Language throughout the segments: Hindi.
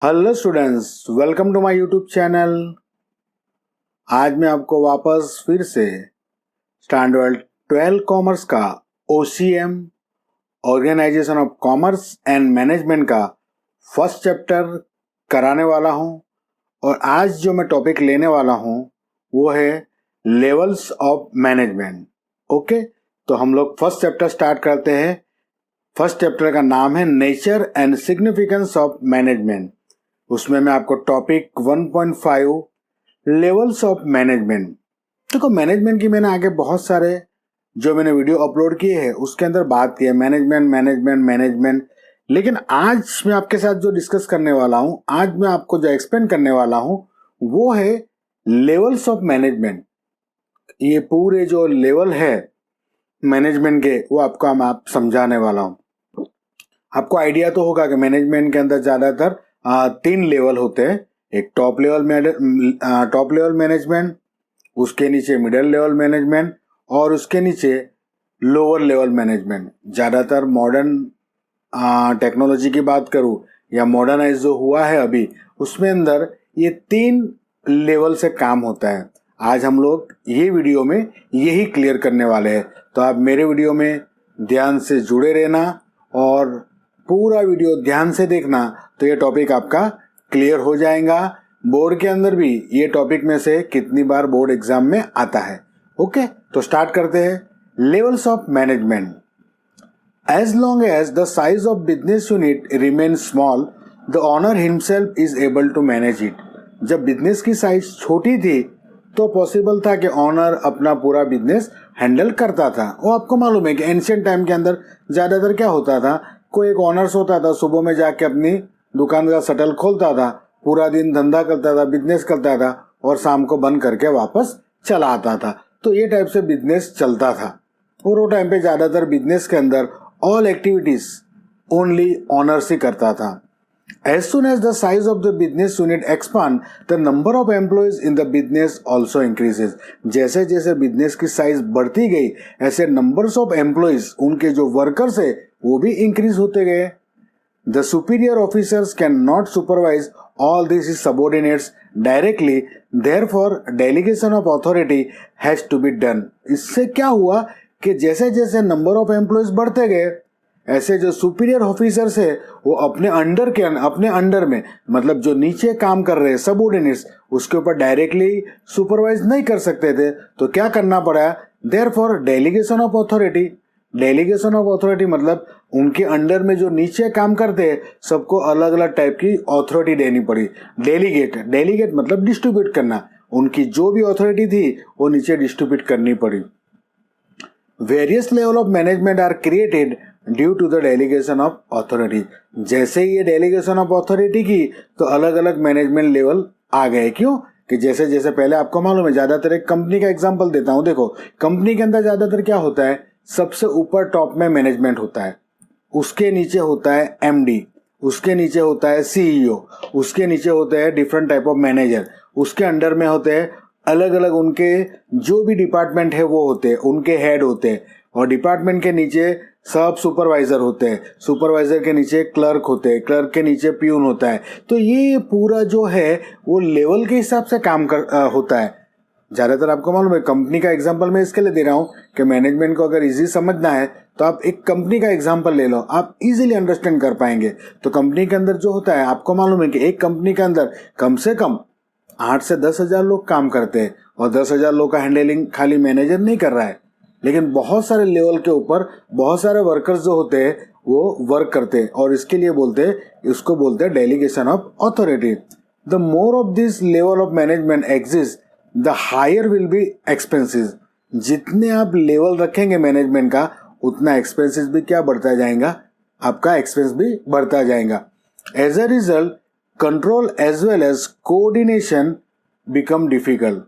Hello students, welcome to my YouTube channel. आज मैं आपको वापस फिर से स्टैंडर्ड 12 कॉमर्स का OCM organisation of commerce and management का फर्स्ट चैप्टर कराने वाला हूं। और आज जो मैं टॉपिक लेने वाला हूं वो है लेवल्स ऑफ मैनेजमेंट। ओके, तो हम लोग फर्स्ट चैप्टर स्टार्ट करते हैं। फर्स्ट चैप्टर का नाम है nature and significance of management. उसमें मैं आपको टॉपिक 1.5 लेवल्स ऑफ मैनेजमेंट। देखो, मैनेजमेंट की मैंने आगे बहुत सारे जो मैंने वीडियो अपलोड किए हैं उसके अंदर बात की है मैनेजमेंट। लेकिन आज मैं आपके साथ जो डिस्कस करने वाला हूं, आज मैं आपको जो एक्सप्लेन करने वाला हूं वो है लेवल्स ऑफ मैनेजमेंट। ये पूरे जो लेवल है मैनेजमेंट के वो आपको आप समझाने वाला हूं। आपको आइडिया तो होगा कि मैनेजमेंट के अंदर ज्यादातर 3 लेवल होते हैं। एक टॉप लेवल मैनेजमेंट, उसके नीचे मिडिल लेवल मैनेजमेंट और उसके नीचे लोअर लेवल मैनेजमेंट। ज्यादातर मॉडर्न टेक्नोलॉजी की बात करूं या मॉडर्नाइज जो हुआ है अभी, उसमें अंदर ये 3 लेवल से काम होता है। आज हम लोग ये वीडियो में यही क्लियर करने वाले हैं, तो आप मेरे वीडियो में ध्यान से जुड़े रहना और पूरा वीडियो ध्यान से देखना, तो ये टॉपिक आपका क्लियर हो जाएगा। बोर्ड के अंदर भी ये टॉपिक में से कितनी बार बोर्ड एग्जाम में आता है। ओके, तो स्टार्ट करते हैं। Levels of management. As long as the size of business unit remain small, the owner himself is able to manage it. जब बिजनेस की साइज छोटी थी तो पॉसिबल था कि ओनर अपना पूरा बिजनेस हैंडल करता था। वो आपको मालूम है कि एंशियंट टाइम के अंदर ज्यादातर क्या होता था, कोई एक ऑनर्स होता था, सुबह में जाके अपनी दुकान का शटल खोलता था, पूरा दिन धंधा करता था, बिजनेस करता था और शाम को बंद करके वापस चला आता था। तो ये टाइप से बिजनेस चलता था। और वो टाइम पे ज्यादातर बिजनेस के अंदर ऑल एक्टिविटीज ओनली ऑनर्स ही करता था। As soon as the size of the business unit expand, the number of employees in the business also increases. जैसे जैसे बिजनेस की साइज बढ़ती गई, ऐसे नंबर्स ऑफ एम्प्लॉइज, उनके जो वर्कर्स है वो भी इंक्रीज होते गए। The superior officers cannot supervise all these subordinates directly, therefore delegation of authority has to be done. इससे क्या हुआ कि जैसे जैसे नंबर ऑफ एम्प्लॉइज बढ़ते गए, ऐसे जो सुपीरियर ऑफिसर्स है वो अपने अंडर में, मतलब जो नीचे काम कर रहे हैं सबऑर्डिनेट्स, उसके ऊपर डायरेक्टली सुपरवाइज नहीं कर सकते थे। तो क्या करना पड़ा, देयरफॉर डेलीगेशन ऑफ अथॉरिटी मतलब उनके अंडर में जो नीचे काम करते हैं सबको अलग अलग टाइप की अथॉरिटी देनी पड़ी। डेलीगेट मतलब डिस्ट्रीब्यूट करना, उनकी जो भी अथॉरिटी थी वो नीचे डिस्ट्रीब्यूट करनी पड़ी। Various level of management are created due to the delegation of authority. जैसे ये डेलीगेशन ऑफ अथॉरिटी की तो अलग अलग मैनेजमेंट लेवल आ गए। क्यों कि जैसे जैसे पहले आपको मालूम है, ज्यादातर एक कंपनी का एग्जांपल देता हूं। देखो, कंपनी के अंदर ज्यादातर क्या होता है, सबसे ऊपर टॉप में मैनेजमेंट होता है, उसके नीचे होता है MD, उसके नीचे होता है CEO, उसके नीचे होते हैं डिफरेंट टाइप ऑफ मैनेजर, उसके अंडर में होते हैं अलग अलग उनके जो भी डिपार्टमेंट है वो होते हैं, उनके हेड होते हैं। और डिपार्टमेंट के नीचे सब सुपरवाइजर होते हैं, सुपरवाइजर के नीचे क्लर्क होते हैं, क्लर्क के नीचे प्यून होता है। तो ये पूरा जो है वो लेवल के हिसाब से काम होता है। ज्यादातर आपको मालूम है, कंपनी का एग्जांपल मैं इसके लिए दे रहा हूं कि मैनेजमेंट को अगर इजी समझना है तो आप एक कंपनी का एग्जांपल ले लो, आप इजीली अंडरस्टैंड कर पाएंगे। तो कंपनी के अंदर जो होता है, आपको मालूम है कि एक कंपनी के अंदर कम से कम 8 से 10,000 लोग काम करते हैं और 10,000 लोग का हैंडलिंग खाली मैनेजर नहीं कर रहा है, लेकिन बहुत सारे लेवल के ऊपर बहुत सारे वर्कर्स जो होते हैं वो वर्क करते हैं। और इसके लिए इसको बोलते हैं delegation of authority. The more of this level of management exist, the higher will be expenses. जितने आप लेवल रखेंगे मैनेजमेंट का, उतना एक्सपेंसेस भी क्या बढ़ता जाएगा, आपका एक्सपेंस भी बढ़ता जाएगा। As a result control as well as coordination become difficult.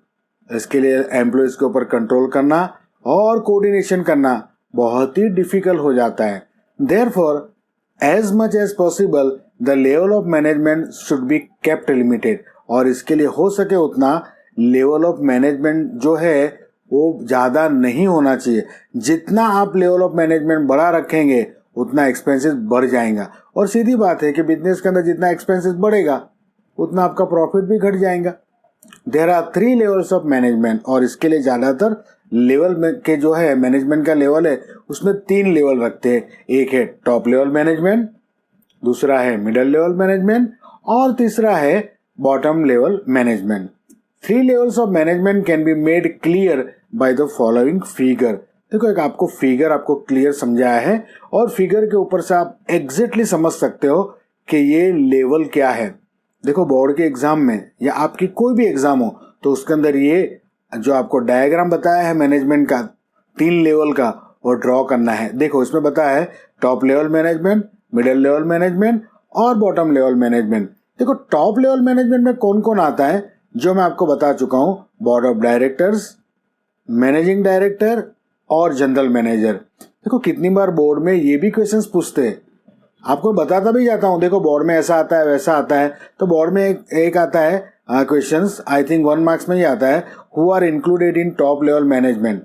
इसके लिए एम्प्लॉयज के ऊपर कंट्रोल करना और कोऑर्डिनेशन करना बहुत ही डिफिकल्ट हो जाता है। Therefore as much as possible the level of management should be kept limited. और इसके लिए हो सके उतना लेवल ऑफ मैनेजमेंट जो है वो ज्यादा नहीं होना चाहिए। जितना आप लेवल ऑफ मैनेजमेंट बड़ा रखेंगे उतना एक्सपेंसेस बढ़ जाएगा। और सीधी बात है कि बिजनेस के अंदर जितना एक्सपेंसेस बढ़ेगा उतना आपका प्रॉफिट भी घट जाएगा। There are 3 levels of management, और इसके लिए ज़्यादातर लेवल में के जो है मैनेजमेंट का लेवल है उसमें 3 लेवल रखते हैं। एक है टॉप लेवल मैनेजमेंट, दूसरा है मिडिल लेवल मैनेजमेंट और तीसरा है bottom level management. 3 levels of management can be made clear by the following figure. देखो एक आपको फिगर आपको क्लियर समझाया है और फिगर के ऊपर से आप एग्जैक्टली समझ सकते हो कि ये लेवल क्या है। देखो बोर्ड के एग्जाम में या आपकी कोई भी एग्जाम हो तो उसके अंदर ये जो आपको डायग्राम बताया है मैनेजमेंट का 3 लेवल का वो ड्रॉ करना है। देखो इसमें बताया है top level management, middle level management और बॉटम लेवल मैनेजमेंट। देखो टॉप लेवल मैनेजमेंट में कौन कौन आता है जो मैं आपको बता चुका हूं, board of directors, managing director और जनरल मैनेजर। देखो कितनी बार बोर्ड में ये भी क्वेश्चंस पूछते हैं, आपको बताता भी जाता हूं। देखो बोर्ड में ऐसा आता है वैसा आता है, तो बोर्ड में एक आता है क्वेश्चंस, आई थिंक 1 मार्क्स में ही आता है, who are included in top level management.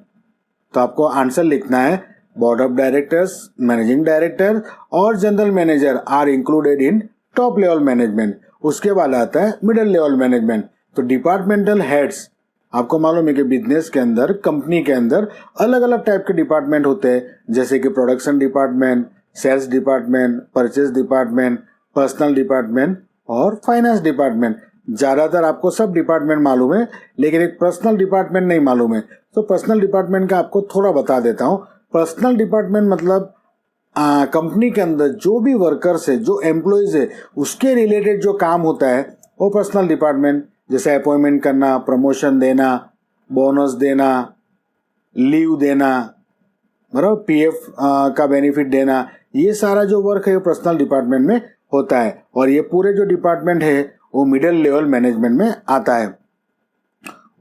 तो आपको आंसर लिखना है board of directors, managing director और general manager are included in top level management. उसके बाद आता है मिडिल लेवल मैनेजमेंट। तो डिपार्टमेंटल हेड्स, आपको मालूम है कि बिजनेस के अंदर, कंपनी के अंदर अलग अलग टाइप के डिपार्टमेंट होते हैं, जैसे कि production department, sales department, purchase department, personal department और फाइनेंस डिपार्टमेंट। ज़्यादातर आपको सब डिपार्टमेंट मालूम है, लेकिन एक पर्सनल डिपार्टमेंट नहीं मालूम है। तो पर्सनल डिपार्टमेंट का आपको थोड़ा बता देता हूँ। पर्सनल डिपार्टमेंट मतलब कंपनी के अंदर जो भी वर्कर्स है, जो एम्प्लॉयज है, उसके रिलेटेड जो काम होता है वो पर्सनल डिपार्टमेंट, जैसे अपॉइंटमेंट करना, प्रमोशन देना, बोनस देना, लीव देना, मतलब पीएफ का बेनिफिट देना, ये सारा जो वर्क है वो पर्सनल डिपार्टमेंट में होता है। और ये पूरे जो डिपार्टमेंट है वो मिडिल लेवल मैनेजमेंट में आता है।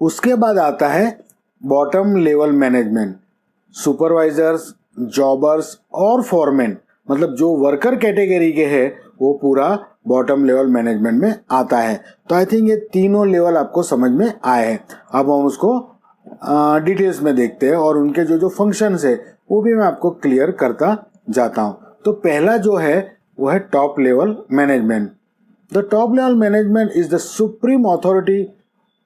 उसके बाद आता है bottom level management. Supervisors, jobbers और फॉरमैन, मतलब जो वर्कर कैटेगरी के हैं वो पूरा बॉटम लेवल मैनेजमेंट में आता है। तो आई थिंक ये तीनों लेवल आपको समझ में आए हैं। अब हम उसको डिटेल्स में देखते हैं और उनके जो जो फंक्शंस है वो भी मैं आपको क्लियर करता जाता हूँ। तो पहला जो है वो है top level management. The top level management is the supreme authority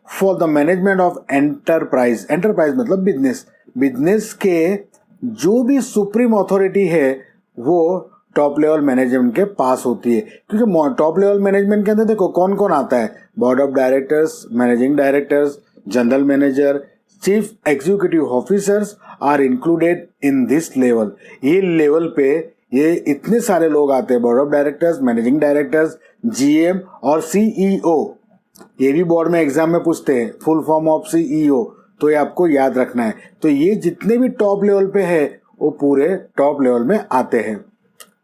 for the management of enterprise. Enterprise मतलब बिजनेस। बिजनेस के जो भी सुप्रीम अथॉरिटी है वो टॉप लेवल मैनेजमेंट के पास होती है। क्योंकि टॉप लेवल मैनेजमेंट के अंदर देखो कौन कौन आता है, board of directors, managing directors, general manager, chief executive officers are included in this level. ये लेवल पे ये इतने सारे लोग आते हैं, board of directors, managing directors, GM और सीईओ। ये भी बोर्ड में एग्जाम में पूछते हैं, फुल फॉर्म ऑफ सीईओ, तो ये आपको याद रखना है। तो ये जितने भी टॉप लेवल पे है वो पूरे टॉप लेवल में आते हैं।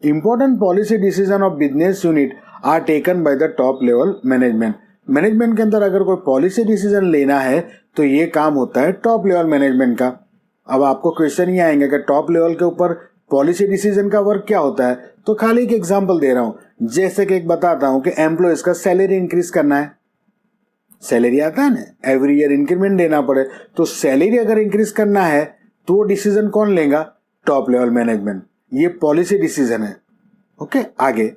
Important policy decision of business unit are taken by the top level management. Management के अंदर अगर कोई पॉलिसी डिसीजन लेना है तो ये काम होता है टॉप लेवल मैनेजमेंट का। अब आपको क्वेश्चन ये आएंगे कि टॉप लेवल के ऊपर पॉलिसी डिसीजन का वर्क क्या होता है, तो खाली एक एग्जांपल दे रहा हूं। जैसे कि एक बताता हूं कि एम्प्लॉयज का सैलरी इंक्रीज करना है, सैलरी आता है ना, एवरी ईयर इंक्रीमेंट देना पड़े, तो सैलरी अगर इंक्रीज करना है तो वो डिसीजन कौन लेगा, टॉप लेवल मैनेजमेंट। ये पॉलिसी डिसीजन है। ओके, आगे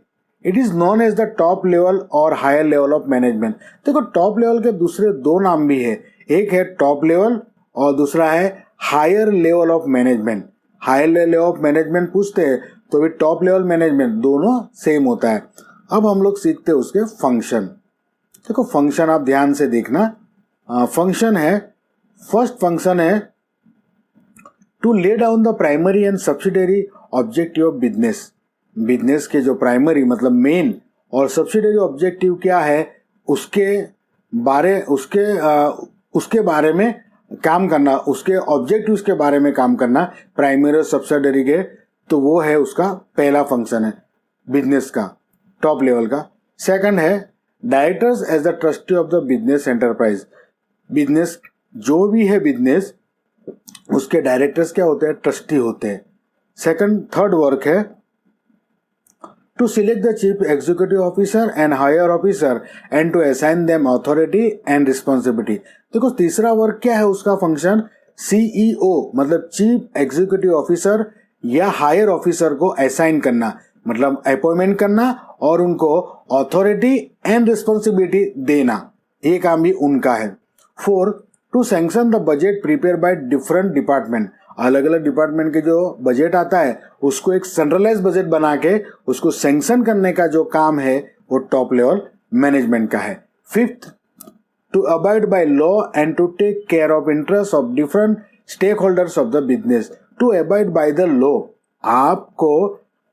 it is known as the top level और हायर लेवल ऑफ मैनेजमेंट। देखो टॉप लेवल के दूसरे दो नाम भी है, एक है टॉप लेवल और दूसरा है higher level of management. Higher level of management पूछते हैं तो भी टॉप लेवल मैनेजमेंट, दोनों सेम होता है। अब हम लोग सीखते हैं उसके फंक्शन। देखो फंक्शन आप ध्यान से देखना। फंक्शन है, फर्स्ट फंक्शन है to lay down the primary and subsidiary objective of business. Business के जो प्राइमरी मतलब मेन और सब्सिडरी ऑब्जेक्टिव क्या है उसके बारे में काम करना, उसके ऑब्जेक्टिव्स के बारे में काम करना, प्राइमरी और सब्सिडरी के, तो वो है उसका पहला फंक्शन है बिजनेस का, टॉप लेवल का। सेकंड है directors as the trustee of the business enterprise. Business जो भी है बिजनेस, उसके डायरेक्टर्स क्या होते हैं, ट्रस्टी होते हैं। थर्ड वर्क है to select the chief executive officer and higher officer and to assign them authority and responsibility. देखो तीसरा वर्क क्या है उसका फंक्शन, सीईओ मतलब चीफ एग्जीक्यूटिव ऑफिसर या हायर ऑफिसर को असाइन करना, मतलब अपॉइंटमेंट करना और उनको अथॉरिटी एंड रिस्पॉन्सिबिलिटी देना, ये काम भी उनका है। 4, to sanction the budget prepare by different department, अलग अलग डिपार्टमेंट के जो बजट आता है उसको एक सेंट्रलाइज बजट बना के उसको सैंक्शन करने का जो काम है वो टॉप लेवल मैनेजमेंट का है। 5th, to abide by law and to take care of interests of different stakeholders of the business. To abide by the law, आपको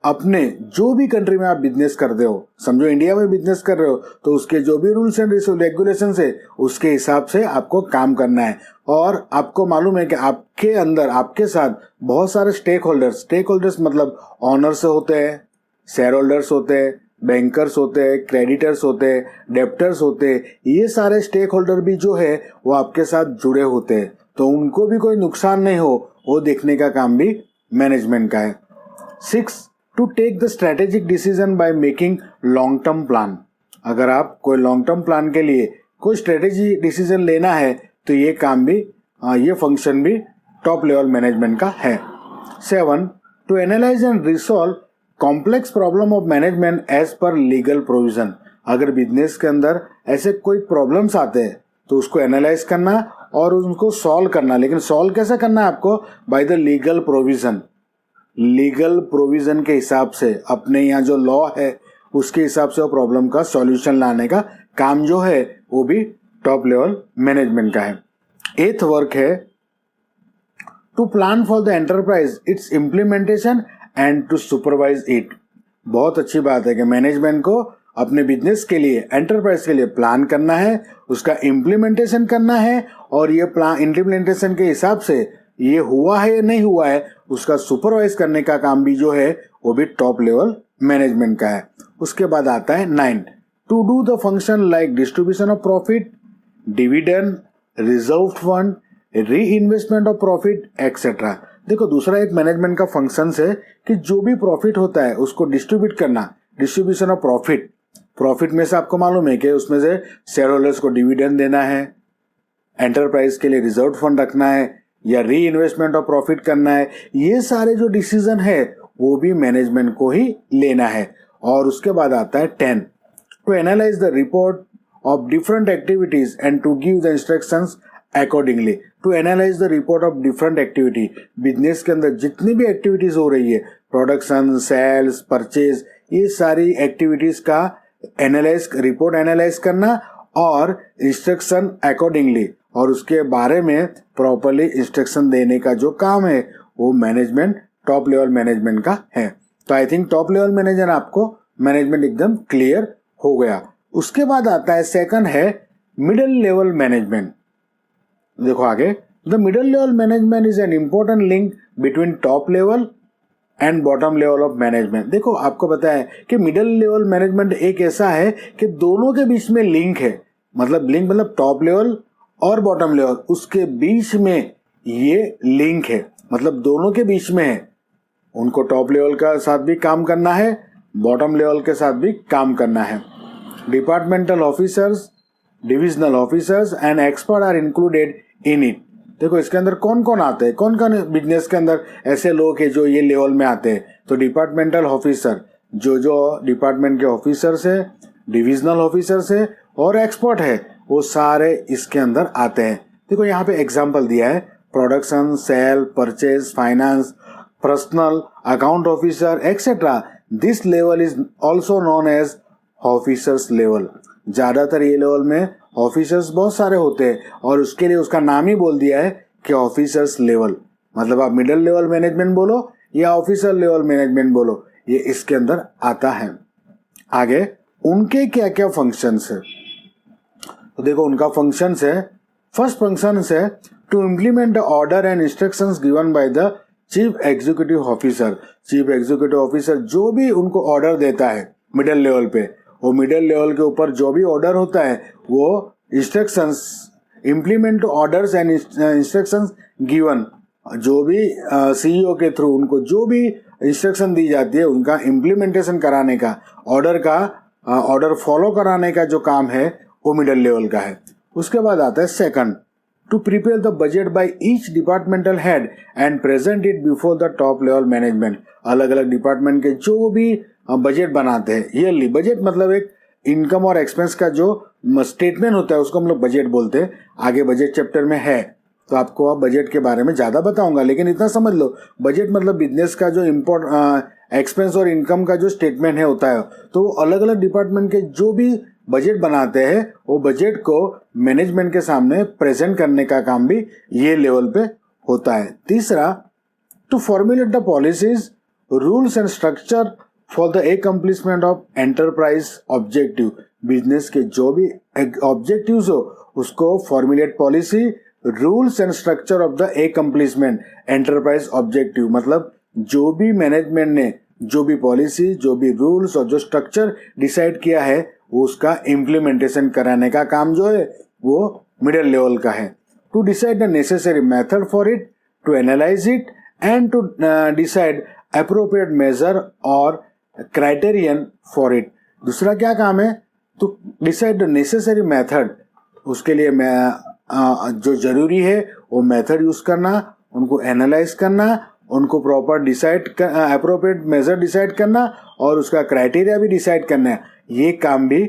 अपने जो भी कंट्री में आप बिजनेस करते हो, समझो इंडिया में बिजनेस कर रहे हो तो उसके जो भी रूल्स एंड रेगुलेशन है उसके हिसाब से आपको काम करना है। और आपको मालूम है कि आपके अंदर आपके साथ बहुत सारे स्टेक होल्डर्स मतलब ऑनर्स होते हैं, शेयर होल्डर्स होते हैं, बैंकर्स होते हैं, क्रेडिटर्स होते हैं, डेप्टर्स होते हैं, ये सारे स्टेक होल्डर भी जो है वो आपके साथ जुड़े होते हैं, तो उनको भी कोई नुकसान नहीं हो वो देखने का काम भी मैनेजमेंट का है। 6, to take the strategic decision by making long term plan, अगर आप कोई लॉन्ग टर्म प्लान के लिए कोई स्ट्रेटेजी डिसीजन लेना है तो ये काम भी ये फंक्शन भी टॉप लेवल मैनेजमेंट का है। 7, to analyse and resolve complex problem of management as per legal provision, अगर बिजनेस के अंदर ऐसे कोई प्रॉब्लम्स आते हैं तो उसको एनालाइज करना और उनको सॉल्व करना, लेकिन सॉल्व कैसे करना है आपको, बाय द लीगल प्रोविजन के हिसाब से, अपने यहाँ जो लॉ है उसके हिसाब से वो प्रॉब्लम का सॉल्यूशन लाने का काम जो है वो भी टॉप लेवल मैनेजमेंट का है। 8th वर्क है to plan for the enterprise its implementation and to supervise it. बहुत अच्छी बात है कि मैनेजमेंट को अपने बिजनेस के लिए, एंटरप्राइज के लिए प्लान करना है, उसका इम्प्लीमेंटेशन करना है और ये प्लान इम्प्लीमेंटेशन के हिसाब से ये हुआ है या नहीं हुआ है उसका सुपरवाइज करने का काम भी जो है वो भी टॉप लेवल मैनेजमेंट का है। उसके बाद आता है 9, to do the function like distribution of profit, dividend, reserve fund, reinvestment of profit etcetera. देखो दूसरा एक मैनेजमेंट का फंक्शन है कि जो भी प्रॉफिट होता है उसको डिस्ट्रीब्यूट करना, डिस्ट्रीब्यूशन ऑफ प्रॉफिट में से आपको मालूम है कि उसमें से शेयर होल्डर्स को डिविडेंड देना है, एंटरप्राइज के लिए रिजर्व फंड रखना है या री इन्वेस्टमेंट ऑफ प्रॉफिट करना है, ये सारे जो डिसीजन है वो भी मैनेजमेंट को ही लेना है। और उसके बाद आता है 10, to analyse the report of different activities and to give the instructions accordingly. To analyse the report of different activity, business के अंदर जितनी भी एक्टिविटीज हो रही है, प्रोडक्शन, सेल्स, परचेज, ये सारी एक्टिविटीज का रिपोर्ट एनालाइज करना और इंस्ट्रक्शन अकॉर्डिंगली, और उसके बारे में प्रॉपरली इंस्ट्रक्शन देने का जो काम है वो मैनेजमेंट टॉप लेवल मैनेजमेंट का है। तो I think top level manager आपको मैनेजमेंट एकदम क्लियर हो गया। उसके बाद आता है सेकंड है मिडिल लेवल मैनेजमेंट। देखो आगे, the middle level management is an important link between top level and bottom level of management. देखो आपको पता है कि मिडिल लेवल मैनेजमेंट एक ऐसा है कि दोनों के बीच में लिंक है, मतलब टॉप लेवल और बॉटम लेवल उसके बीच में ये लिंक है, मतलब दोनों के बीच में है। उनको टॉप लेवल का साथ भी काम करना है, बॉटम लेवल के साथ भी काम करना है। Departmental officers, divisional officers and expert are included in it. देखो इसके अंदर कौन कौन आते हैं, कौन कौन बिजनेस के अंदर ऐसे लोग हैं जो ये लेवल में आते हैं। तो डिपार्टमेंटल ऑफिसर, जो डिपार्टमेंट के ऑफिसर्स है, डिविजनल ऑफिसर्स है और एक्सपर्ट है, वो सारे इसके अंदर आते हैं। देखो यहाँ पे एग्जाम्पल दिया है, production, sale, purchase, finance, personal, account officer etcetera. This level is also known as officers level. ज्यादातर ये लेवल में ऑफिसर्स बहुत सारे होते हैं और उसके लिए उसका नाम ही बोल दिया है कि ऑफिसर्स लेवल। मतलब आप मिडिल लेवल मैनेजमेंट बोलो या ऑफिसर लेवल मैनेजमेंट बोलो, ये इसके अंदर आता है। आगे उनके क्या क्या फंक्शंस है, तो देखो उनका फंक्शंस है, फर्स्ट फंक्शन है to implement the order and instructions given by the chief executive officer. Chief executive officer जो भी उनको ऑर्डर देता है मिडिल लेवल पे, वो मिडिल लेवल के ऊपर जो भी ऑर्डर होता है वो instructions, implement orders and instructions given, जो भी सीईओ के थ्रू उनको जो भी इंस्ट्रक्शन दी जाती है उनका इम्प्लीमेंटेशन कराने का, ऑर्डर फॉलो कराने का जो काम है वो मिडिल लेवल का है। उसके बाद आता है second, to prepare the budget by each departmental head and present it before the top level management. अलग अलग डिपार्टमेंट के जो भी बजट बनाते हैं, ईयरली बजट मतलब एक इनकम और एक्सपेंस का जो स्टेटमेंट होता है उसको हम लोग बजट बोलते हैं। आगे बजट चैप्टर में है तो आपको अब बजट के बारे में ज़्यादा बताऊंगा, लेकिन इतना समझ लो बजट मतलब बिजनेस का जो एक्सपेंस और इनकम का जो स्टेटमेंट है होता है। तो अलग अलग डिपार्टमेंट के जो भी बजट बनाते हैं वो बजट को मैनेजमेंट के सामने प्रेजेंट करने का काम भी ये लेवल पे होता है। तीसरा, to formulate the policies rules and structure for the accomplishment of enterprise objective. Business के जो भी ऑब्जेक्टिव्स हो उसको formulate policy rules and structure of the accomplishment enterprise objective मतलब जो भी मैनेजमेंट ने जो भी पॉलिसी, जो भी रूल्स और जो स्ट्रक्चर डिसाइड किया है उसका इम्प्लीमेंटेशन कराने का काम जो है वो मिडिल लेवल का है। To decide the necessary method for it, to analyse it and to decide appropriate measure और क्राइटेरियन फॉर इट। दूसरा क्या काम है? To decide the necessary method, उसके लिए जो जरूरी है वो मेथड यूज करना, उनको एनालाइज करना, उनको प्रॉपर अप्रोप्रिएट मेजर डिसाइड करना और उसका क्राइटेरिया भी डिसाइड करना है। ये काम भी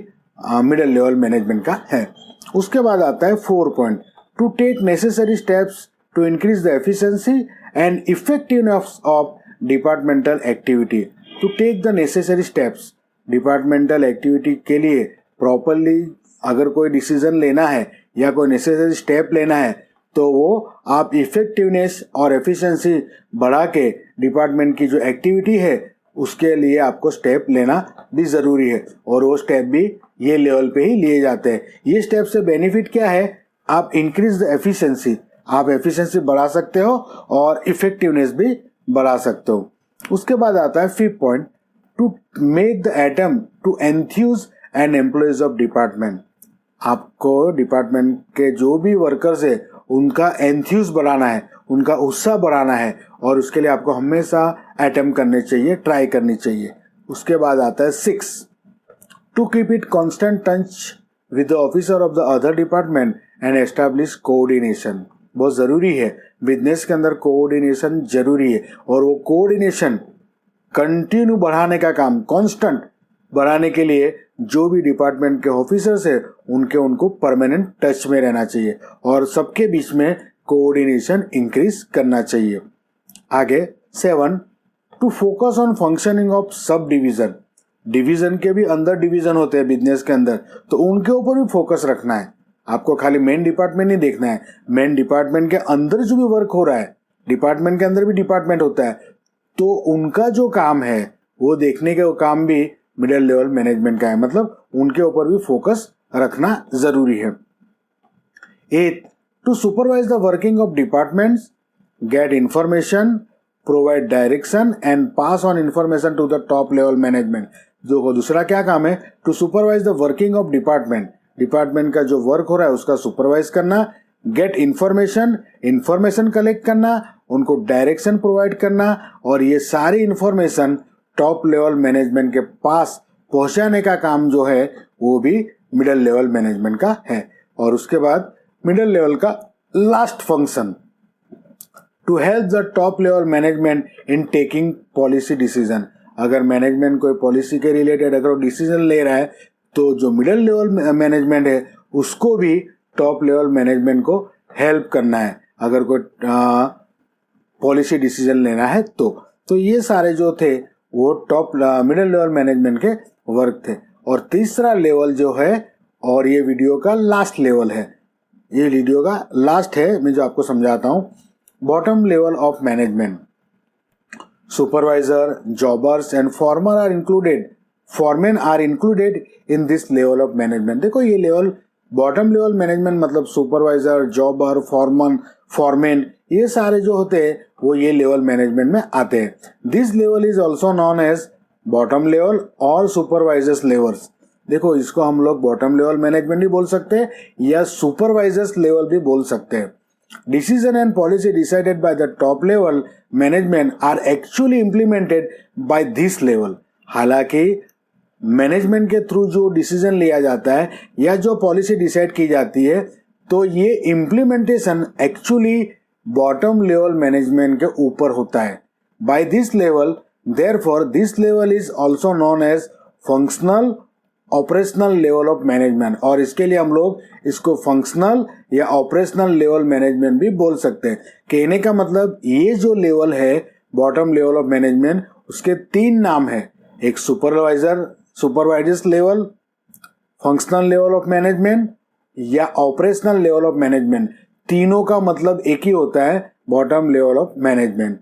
मिडिल लेवल मैनेजमेंट का है। उसके बाद आता है 4 point, to take necessary steps to increase the efficiency and effectiveness of departmental activity. To take the necessary steps, departmental activity के लिए प्रॉपरली अगर कोई डिसीजन लेना है या कोई नेसेसरी स्टेप लेना है तो वो आप इफेक्टिवनेस और एफिशिएंसी बढ़ा के डिपार्टमेंट की जो एक्टिविटी है उसके लिए आपको स्टेप लेना भी ज़रूरी है और वो स्टेप भी ये लेवल पे ही लिए जाते हैं। ये स्टेप से बेनिफिट क्या है? आप इंक्रीज द एफिशिएंसी, आप एफिशिएंसी बढ़ा सकते हो और इफेक्टिवनेस भी बढ़ा सकते हो। उसके बाद आता है 5th point, to make the attempt to enthuse and employees of department. आपको डिपार्टमेंट के जो भी वर्कर्स है उनका एंथ्यूज बढ़ाना है, उनका उत्साह बढ़ाना है और उसके लिए आपको हमेशा अटेम्प्ट करने चाहिए, ट्राई करनी चाहिए। उसके बाद आता है 6, to keep it constant touch with the officer of the other department and establish coordination. बहुत ज़रूरी है, बिजनेस के अंदर कोऑर्डिनेशन जरूरी है और वो कोऑर्डिनेशन कंटिन्यू बढ़ाने का काम, कांस्टेंट बढ़ाने के लिए जो भी डिपार्टमेंट के ऑफिसर्स है उनको परमानेंट टच में रहना चाहिए और सबके बीच में कोऑर्डिनेशन इंक्रीज करना चाहिए। आगे 7, to focus on functioning of subdivision. Division के भी अंदर डिवीजन होते हैं बिजनेस के अंदर, तो उनके ऊपर भी फोकस रखना है। आपको खाली मेन डिपार्टमेंट नहीं देखना है, मेन डिपार्टमेंट के अंदर जो भी वर्क हो रहा है, डिपार्टमेंट के अंदर भी डिपार्टमेंट होता है, तो उनका जो काम है वो देखने के काम भी मिडिल लेवल मैनेजमेंट का है, मतलब उनके ऊपर भी फोकस रखना जरूरी है। 8, to supervise the working of departments, get information, provide direction and pass on information to the top level management. जो दूसरा क्या काम है? To supervise the working of department, department का जो वर्क हो रहा है उसका सुपरवाइज करना, गेट इंफॉर्मेशन कलेक्ट करना, उनको डायरेक्शन प्रोवाइड करना और ये सारी इंफॉर्मेशन टॉप लेवल मैनेजमेंट के पास पहुंचाने का काम जो है वो भी मिडिल लेवल मैनेजमेंट का है। और उसके बाद मिडिल लेवल का last function, to help the top level management in taking policy decision. अगर मैनेजमेंट कोई पॉलिसी के रिलेटेड अगर वो डिसीजन ले रहा है तो जो मिडिल लेवल मैनेजमेंट है उसको भी टॉप लेवल मैनेजमेंट को हेल्प करना है अगर कोई पॉलिसी डिसीजन लेना है तो ये सारे जो थे वो टॉप मिडिल लेवल मैनेजमेंट के वर्क थे। और तीसरा लेवल जो है और ये वीडियो का लास्ट लेवल है, ये वीडियो का लास्ट है, मैं जो आपको समझाता हूँ। Bottom level of management, supervisor, jobbers and foreman are included in this level of management. देखो ये लेवल बॉटम लेवल मैनेजमेंट मतलब सुपरवाइजर, जॉबर, फॉरमैन ये सारे जो होते हैं वो ये लेवल मैनेजमेंट में आते हैं। This level is also known as bottom level और सुपरवाइजर्स लेवल्स। देखो इसको हम लोग बॉटम लेवल मैनेजमेंट भी बोल सकते हैं या सुपरवाइजर्स लेवल भी बोल सकते हैं। Decision and policy decided by the top level management are actually implemented by this level। हालांकि मैनेजमेंट के थ्रू जो डिसीजन लिया जाता है या जो पॉलिसी डिसाइड की जाती है तो ये implementation actually bottom level management के ऊपर होता है. By this level, therefore this level is also known as functional operational level of management. और इसके लिए हम लोग इसको फंक्शनल या ऑपरेशनल लेवल मैनेजमेंट भी बोल सकते हैं. कहने का मतलब ये जो लेवल है बॉटम लेवल ऑफ मैनेजमेंट, उसके 3 नाम है. एक supervisors level, functional level of management या ऑपरेशनल लेवल ऑफ मैनेजमेंट. तीनों का मतलब एक ही होता है, bottom level of management.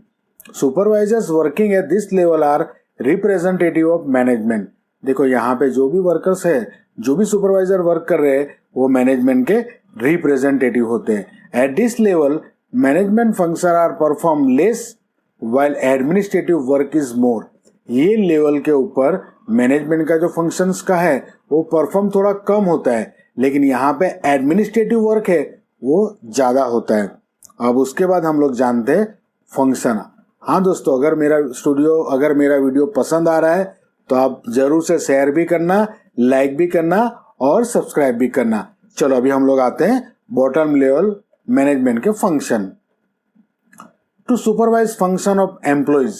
Supervisors working at this level are representative of management. देखो यहाँ पे जो भी वर्कर्स है, जो भी सुपरवाइजर वर्क कर रहे हैं, वो मैनेजमेंट के रिप्रेजेंटेटिव होते हैं. At this level management function are perform less while administrative work is more. ये लेवल के ऊपर मैनेजमेंट का जो फंक्शंस का है वो परफॉर्म थोड़ा कम होता है, लेकिन यहाँ पे एडमिनिस्ट्रेटिव वर्क है वो ज्यादा होता है. अब उसके बाद हम लोग जानते हैं फंक्शन. हाँ दोस्तों, अगर मेरा वीडियो पसंद आ रहा है तो आप जरूर से शेयर भी करना, लाइक भी करना और सब्सक्राइब भी करना. चलो अभी हम लोग आते हैं बॉटम लेवल मैनेजमेंट के function. To supervise function of employees,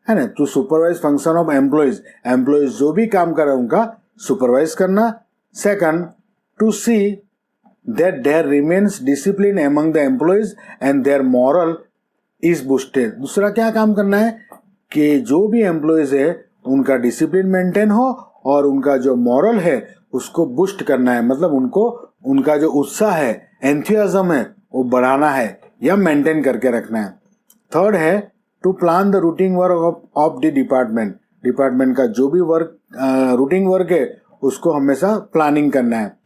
है ना. To supervise function of employees जो भी काम कर रहे हैं उनका सुपरवाइज करना. Second, to see that there remains discipline among the employees and their morale is boosted. दूसरा क्या काम करना है कि जो भी एम्प्लॉइज है उनका डिसिप्लिन मेंटेन हो और उनका जो मॉरल है उसको बूस्ट करना है. मतलब उनका जो उत्साह है, एंथुसियाज्म है, वो बढ़ाना है या मेंटेन करके रखना है. थर्ड है to plan the routine work of the department का जो भी रूटीन वर्क है उसको हमेशा प्लानिंग करना है.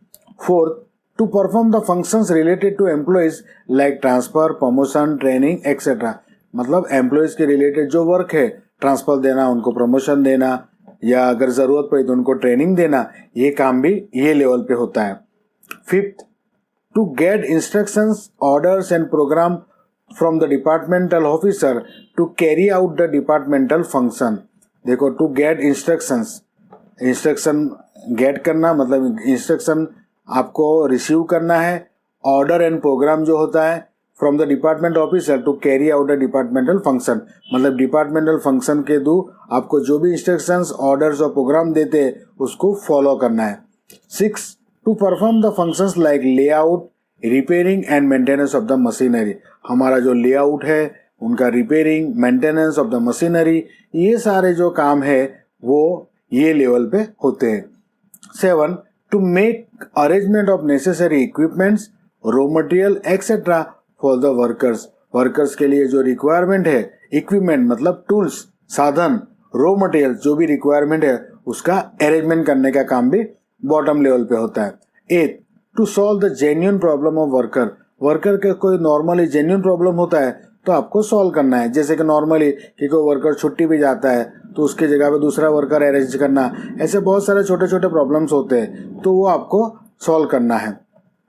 Fourth, to perform the functions related to employees like transfer, promotion, training etcetera. मतलब एम्प्लॉइज के रिलेटेड जो वर्क है, ट्रांसफर देना, उनको प्रमोशन देना या अगर जरूरत पड़े तो उनको ट्रेनिंग देना, ये काम भी ये लेवल पे होता है. Fifth, to get instructions, orders and program from the departmental officer to carry out the departmental function. देखो, टू गेट इंस्ट्रक्शन गेट करना मतलब इंस्ट्रक्शन आपको रिसीव करना है. ऑर्डर एंड प्रोग्राम जो होता है from the department officer to carry out the departmental function, मतलब डिपार्टमेंटल फंक्शन के थ्रू आपको जो भी इंस्ट्रक्शंस, ऑर्डर्स और प्रोग्राम देते हैं उसको फॉलो करना है. 6, to perform the functions like layout, repairing and maintenance of the machinery. हमारा जो लेआउट है, उनका repairing, maintenance of the machinery, ये सारे जो काम है वो ये लेवल पे होते हैं. 7, to make arrangement of necessary equipments, raw material etcetera for the workers के लिए जो रिक्वायरमेंट है, इक्विपमेंट मतलब टूल्स, साधन, रॉ मटेरियल जो भी रिक्वायरमेंट है उसका अरेंजमेंट करने का काम भी बॉटम लेवल पे होता है. 8, to solve the genuine problem of worker के कोई नॉर्मली जेन्युइन प्रॉब्लम होता है तो आपको सॉल्व करना है. जैसे कि नॉर्मली कि कोई वर्कर छुट्टी भी जाता है तो उसके जगह पे दूसरा वर्कर अरेंज करना, ऐसे बहुत सारे छोटे छोटे प्रॉब्लम्स होते हैं तो वो आपको सॉल्व करना है.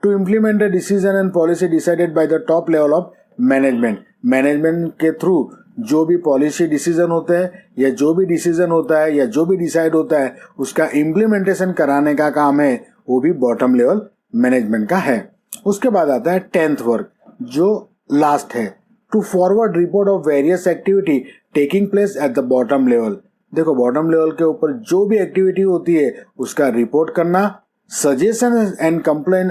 To implement the decision and policy decided by the top level of management के थ्रू जो भी पॉलिसी डिसीजन होते हैं या जो भी डिसीजन होता है या जो भी डिसाइड होता है उसका इम्प्लीमेंटेशन कराने का काम है, वो भी बॉटम लेवल मैनेजमेंट का है. उसके बाद आता है 10th वर्क जो लास्ट है, to forward report of various activity taking place at the bottom level. देखो, बॉटम लेवल के ऊपर जो भी एक्टिविटी होती है उसका रिपोर्ट करना. Suggestion and complain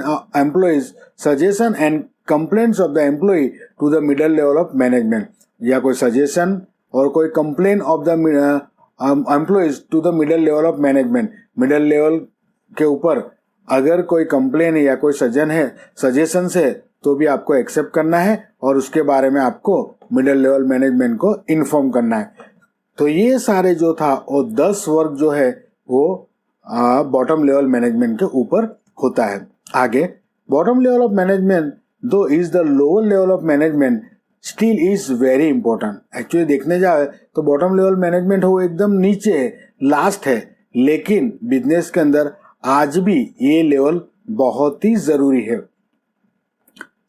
complaints of the employee to the middle level of management, या कोई सजेशन और कोई complain of the employees to the middle level of management. Middle level के ऊपर अगर कोई कंप्लेन है या कोई सजेशन है तो भी आपको एक्सेप्ट करना है और उसके बारे में आपको मिडल लेवल मैनेजमेंट को इन्फॉर्म करना है. तो ये सारे जो था वो 10 वर्क जो है वो बॉटम लेवल मैनेजमेंट के ऊपर होता है. आगे, बॉटम लेवल ऑफ मैनेजमेंट दो is the lower level of management still is very important. Actually देखने जाए तो बॉटम लेवल मैनेजमेंट वो एकदम नीचे है, लास्ट है, लेकिन बिजनेस के अंदर आज भी ये लेवल बहुत ही जरूरी है.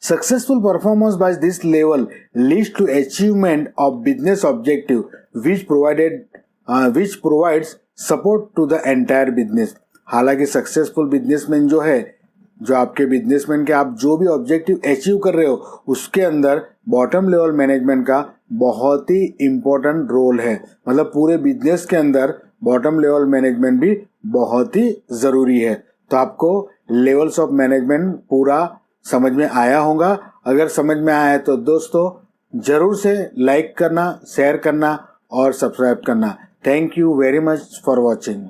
Successful performance by this level leads to achievement of business objective which provides support to the entire business. हालांकि सक्सेसफुल बिजनेसमैन जो है जो आपके बिजनेसमैन के आप जो भी ऑब्जेक्टिव अचीव कर रहे हो उसके अंदर बॉटम लेवल मैनेजमेंट का बहुत ही इम्पोर्टेंट रोल है। मतलब पूरे बिजनेस के अंदर बॉटम लेवल मैनेजमेंट भी बहुत ही ज़रूरी है। तो आपको लेवल्स ऑफ मैनेजमेंट पूरा समझ में आया होगा। अगर समझ में आया है तो दोस्तों ज़रूर से लाइक करना, शेयर करना और सब्सक्राइब करना। Thank you very much for watching.